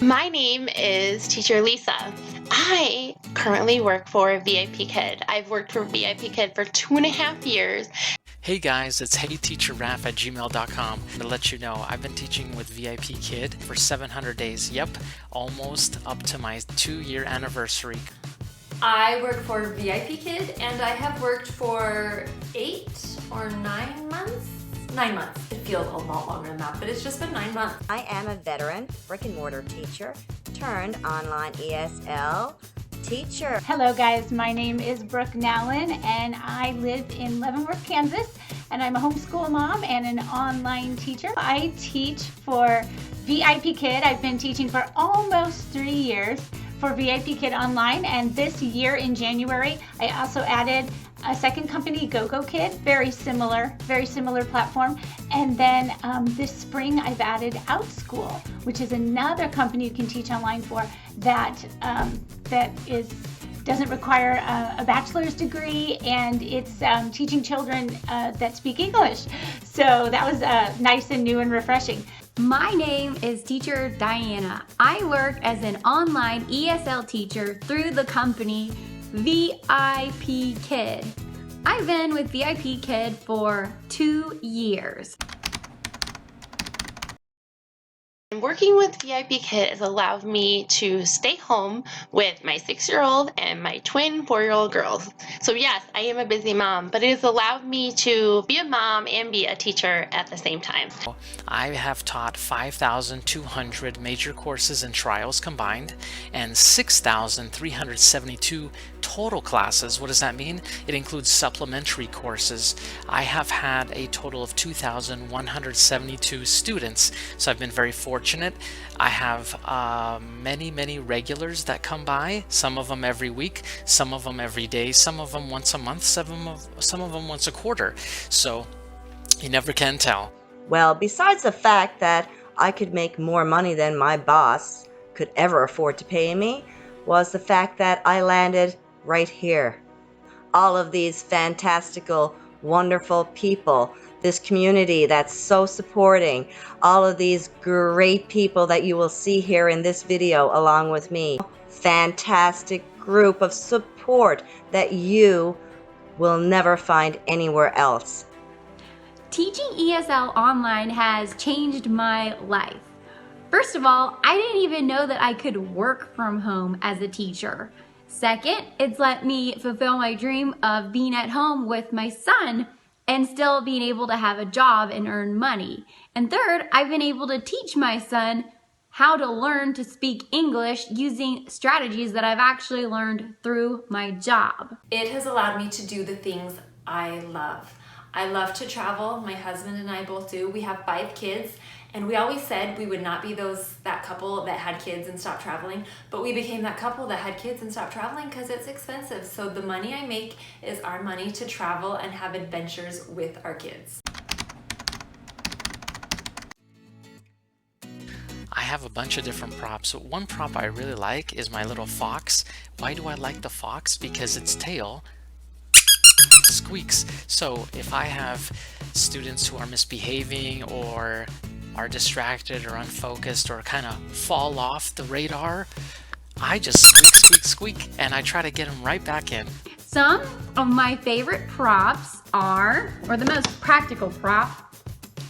My name is Teacher Lisa. I currently work for VIP Kid. I've worked for VIP Kid for 2.5 years. Hey guys, it's HeyTeacherRaf@gmail.com. To let you know, I've been teaching with VIP Kid for 700 days. Yep, almost up to my 2-year anniversary. I work for VIP Kid and I have worked for 8 or 9 months. 9 months. It feels a lot longer than that, but it's just been 9 months. I am a veteran brick and mortar teacher turned online ESL teacher. Hello guys, my name is Brooke Nallin and I live in Leavenworth, Kansas, and I'm a homeschool mom and an online teacher. I teach for VIP Kid. I've been teaching for almost 3 years for VIP Kid Online, and this year in January I also added a second company, GoGo Kid, very similar platform. And then this spring I've added OutSchool, which is another company you can teach online for that doesn't require a bachelor's degree, and it's teaching children that speak English. So that was nice and new and refreshing. My name is Teacher Diana. I work as an online ESL teacher through the company VIP Kid. I've been with VIP Kid for 2 years. Working with VIP Kid has allowed me to stay home with my 6-year-old and my twin 4-year-old girls. So yes, I am a busy mom, but it has allowed me to be a mom and be a teacher at the same time. I have taught 5,200 major courses and trials combined and 6,372 total classes. What does that mean? It includes supplementary courses. I have had a total of 2,172 students, so I've been very fortunate. I have many regulars that come by, some of them every week, some of them every day, some of them once a month, some of them once a quarter. So you never can tell. Well, besides the fact that I could make more money than my boss could ever afford to pay me, was the fact that I landed right here. All of these fantastical, wonderful people, this community that's so supporting, all of these great people that you will see here in this video along with me. Fantastic group of support that you will never find anywhere else. Teaching ESL online has changed my life. First of all, I didn't even know that I could work from home as a teacher. Second, it's let me fulfill my dream of being at home with my son and still being able to have a job and earn money. And third, I've been able to teach my son how to learn to speak English using strategies that I've actually learned through my job. It has allowed me to do the things I love. I love to travel. My husband and I both do. We have 5 kids, and we always said we would not be that couple that had kids and stopped traveling, but we became that couple that had kids and stopped traveling because it's expensive. So the money I make is our money to travel and have adventures with our kids. I have a bunch of different props. One prop I really like is my little fox. Why do I like the fox? Because its tail squeaks. So if I have students who are misbehaving or are distracted or unfocused or kind of fall off the radar, I just squeak, and I try to get them right back in. Some of my favorite props are, or the most practical prop,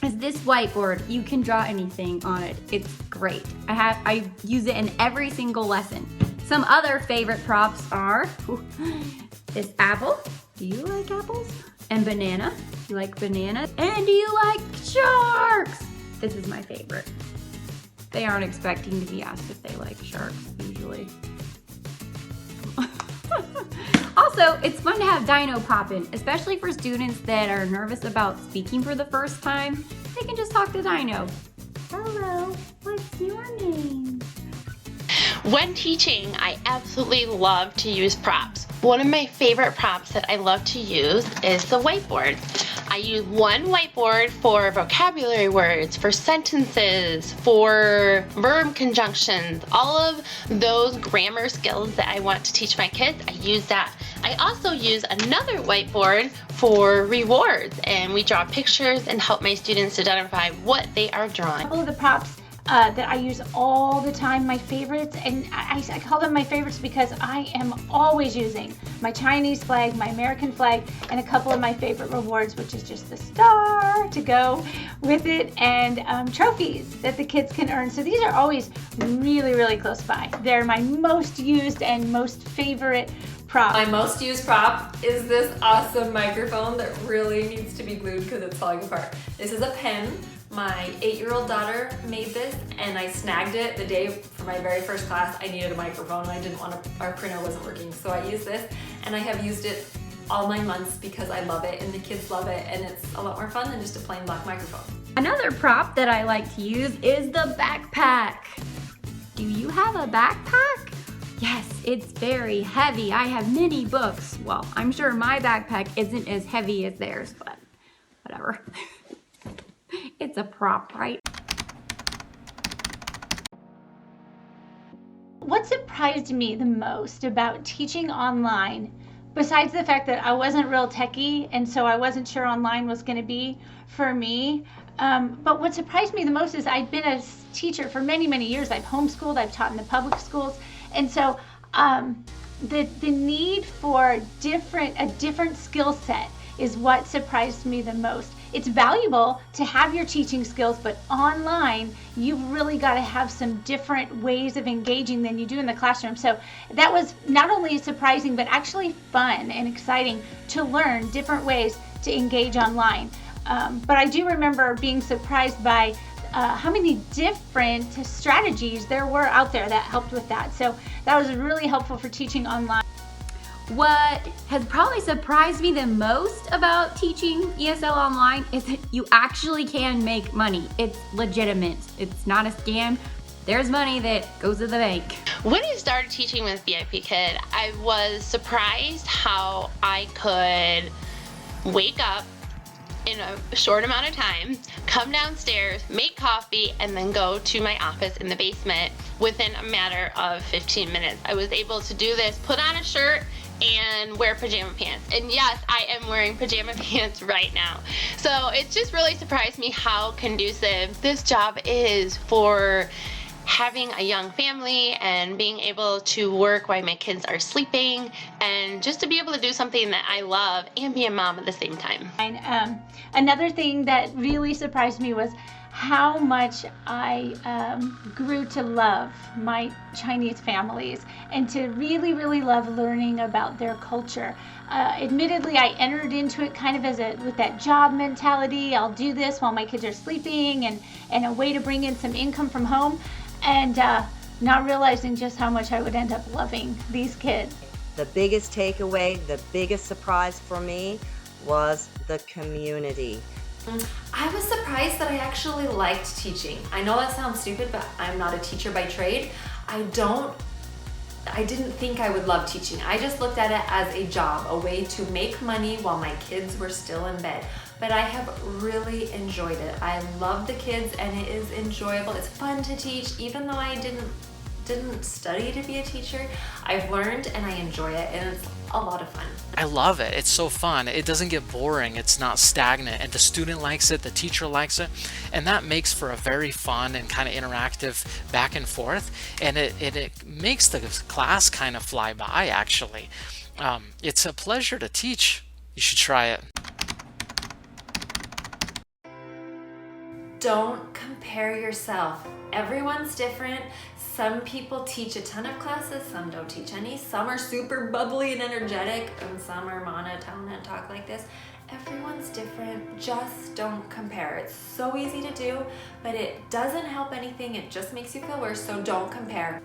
is this whiteboard. You can draw anything on it. It's great. I use it in every single lesson. Some other favorite props are this apple. Do you like apples? And banana. Do you like banana? And do you like sharks? This is my favorite. They aren't expecting to be asked if they like sharks usually. Also, it's fun to have Dino pop in, especially for students that are nervous about speaking for the first time. They can just talk to Dino. Hello, what's your name? When teaching, I absolutely love to use props. One of my favorite props that I love to use is the whiteboard. I use one whiteboard for vocabulary words, for sentences, for verb conjunctions, all of those grammar skills that I want to teach my kids. I use that. I also use another whiteboard for rewards, and we draw pictures and help my students identify what they are drawing. All of the props that I use all the time, my favorites, and I call them my favorites because I am always using my Chinese flag, my American flag, and a couple of my favorite rewards, which is just the star to go with it, and trophies that the kids can earn. So these are always really, really close by. They're my most used and most favorite prop. My most used prop is this awesome microphone that really needs to be glued because it's falling apart. This is a pen. My 8-year-old daughter made this, and I snagged it the day for my very first class. I needed a microphone and I didn't want to, our printer wasn't working. So I used this, and I have used it all my months because I love it and the kids love it, and it's a lot more fun than just a plain black microphone. Another prop that I like to use is the backpack. Do you have a backpack? Yes, it's very heavy. I have many books. Well, I'm sure my backpack isn't as heavy as theirs, but whatever. It's a prop, right? What surprised me the most about teaching online, besides the fact that I wasn't real techie and so I wasn't sure online was going to be for me, but what surprised me the most is I'd been a teacher for many, many years. I've homeschooled, I've taught in the public schools, and so the need for a different skill set is what surprised me the most. It's valuable to have your teaching skills, but online, you've really got to have some different ways of engaging than you do in the classroom. So that was not only surprising, but actually fun and exciting to learn different ways to engage online. But I do remember being surprised by how many different strategies there were out there that helped with that. So that was really helpful for teaching online. What has probably surprised me the most about teaching ESL online is that you actually can make money. It's legitimate. It's not a scam. There's money that goes to the bank. When I started teaching with VIP Kid, I was surprised how I could wake up in a short amount of time, come downstairs, make coffee, and then go to my office in the basement within a matter of 15 minutes. I was able to do this, put on a shirt, and wear pajama pants. And yes, I am wearing pajama pants right now. So it just really surprised me how conducive this job is for having a young family and being able to work while my kids are sleeping, and just to be able to do something that I love and be a mom at the same time. And another thing that really surprised me was how much I grew to love my Chinese families and to really, really love learning about their culture. Admittedly, I entered into it kind of with that job mentality. I'll do this while my kids are sleeping, and a way to bring in some income from home, and not realizing just how much I would end up loving these kids. The biggest takeaway, the biggest surprise for me was the community. I was surprised that I actually liked teaching. I know that sounds stupid, but I'm not a teacher by trade. I didn't think I would love teaching. I just looked at it as a job, a way to make money while my kids were still in bed. But I have really enjoyed it. I love the kids, and it is enjoyable. It's fun to teach, even though I didn't study to be a teacher. I've learned and I enjoy it, and it's a lot of fun. I love it. It's so fun. It doesn't get boring. It's not stagnant, and the student likes it, the teacher likes it, and that makes for a very fun and kind of interactive back and forth, and it makes the class kind of fly by, actually. It's a pleasure to teach. You should try it. Don't compare yourself. Everyone's different. Some people teach a ton of classes, some don't teach any. Some are super bubbly and energetic, and some are monotone and talk like this. Everyone's different. Just don't compare. It's so easy to do, but it doesn't help anything. It just makes you feel worse, so don't compare.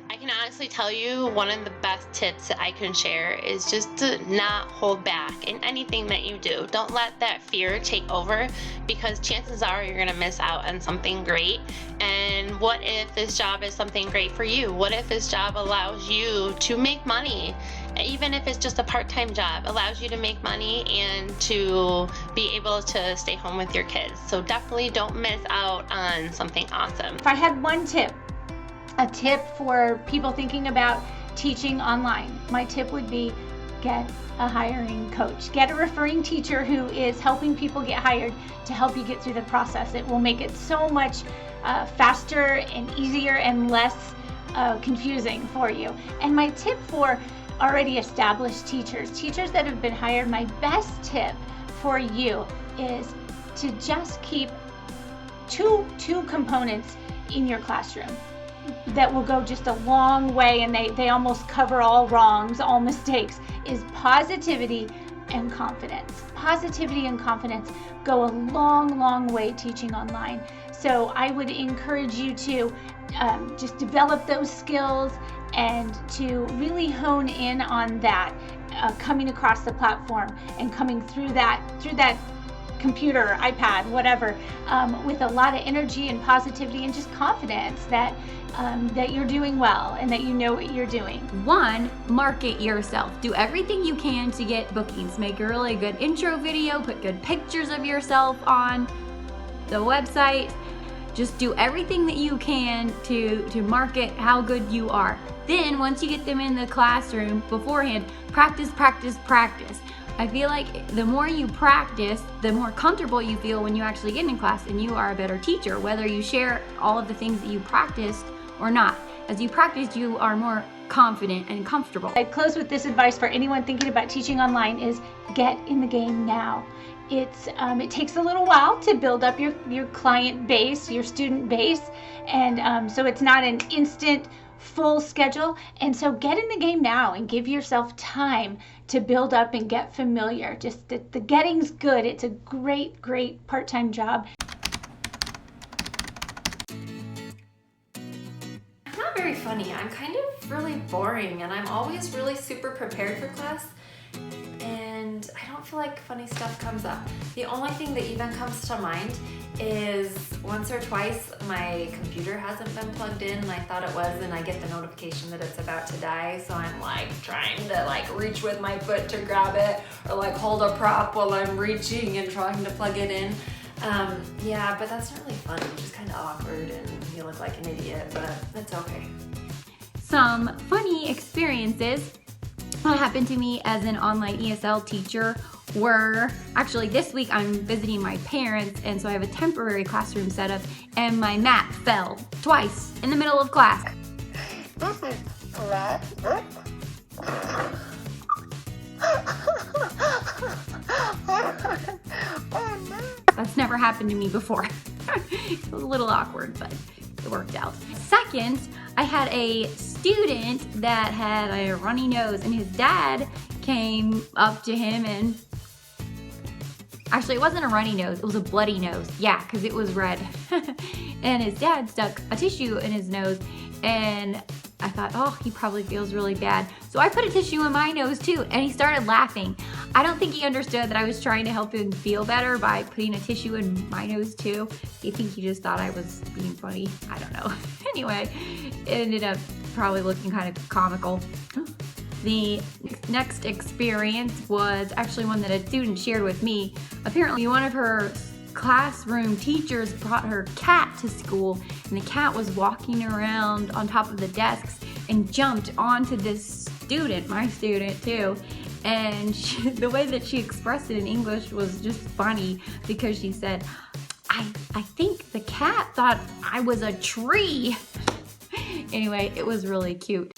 I can honestly tell you one of the best tips that I can share is just to not hold back in anything that you do. Don't let that fear take over, because chances are you're going to miss out on something great. And what if this job is something great for you? What if this job allows you to make money? Even if it's just a part-time job, allows you to make money and to be able to stay home with your kids. So definitely don't miss out on something awesome. If I had one tip, a tip for people thinking about teaching online, my tip would be get a hiring coach. Get a referring teacher who is helping people get hired to help you get through the process. It will make it so much faster and easier and less confusing for you. And my tip for already established teachers that have been hired, my best tip for you is to just keep two components in your classroom that will go just a long way, and they almost cover all wrongs, all mistakes, is positivity and confidence. Positivity and confidence go a long way teaching online. So I would encourage you to just develop those skills and to really hone in on that, coming across the platform and coming through that computer, iPad, whatever, with a lot of energy and positivity and just confidence that you're doing well and that you know what you're doing. 1, market yourself. Do everything you can to get bookings. Make a really good intro video, put good pictures of yourself on the website. Just do everything that you can to market how good you are. Then once you get them in the classroom beforehand, practice. I feel like the more you practice, the more comfortable you feel when you actually get in class, and you are a better teacher, whether you share all of the things that you practiced or not. As you practice, you are more confident and comfortable. I close with this advice for anyone thinking about teaching online is get in the game now. It takes a little while to build up your client base, your student base, and so it's not an instant full schedule. And so get in the game now and give yourself time to build up and get familiar. Just the getting's good. It's a great part-time job. I'm not very funny. I'm kind of really boring, and I'm always really super prepared for class, and I don't feel like funny stuff comes up. The only thing that even comes to mind is once or twice my computer hasn't been plugged in and I thought it was, and I get the notification that it's about to die, so I'm like trying to like reach with my foot to grab it, or like hold a prop while I'm reaching and trying to plug it in. Yeah, but that's not really fun. It's just kind of awkward and you look like an idiot, but that's okay. Some funny experiences that happened to me as an online ESL teacher were, actually this week I'm visiting my parents, and so I have a temporary classroom set up, and my mat fell twice in the middle of class. That's never happened to me before. It was a little awkward, but it worked out. Second, I had a student that had a runny nose, and his dad came up to him and actually, it wasn't a runny nose, it was a bloody nose. Yeah, because it was red. And his dad stuck a tissue in his nose, and I thought, oh, he probably feels really bad. So I put a tissue in my nose too, and he started laughing. I don't think he understood that I was trying to help him feel better by putting a tissue in my nose too. I think he just thought I was being funny. I don't know. Anyway, it ended up probably looking kind of comical. The next experience was actually one that a student shared with me. Apparently one of her classroom teachers brought her cat to school, and the cat was walking around on top of the desks and jumped onto this student, my student too. And the way that she expressed it in English was just funny, because she said, I think the cat thought I was a tree. Anyway, it was really cute.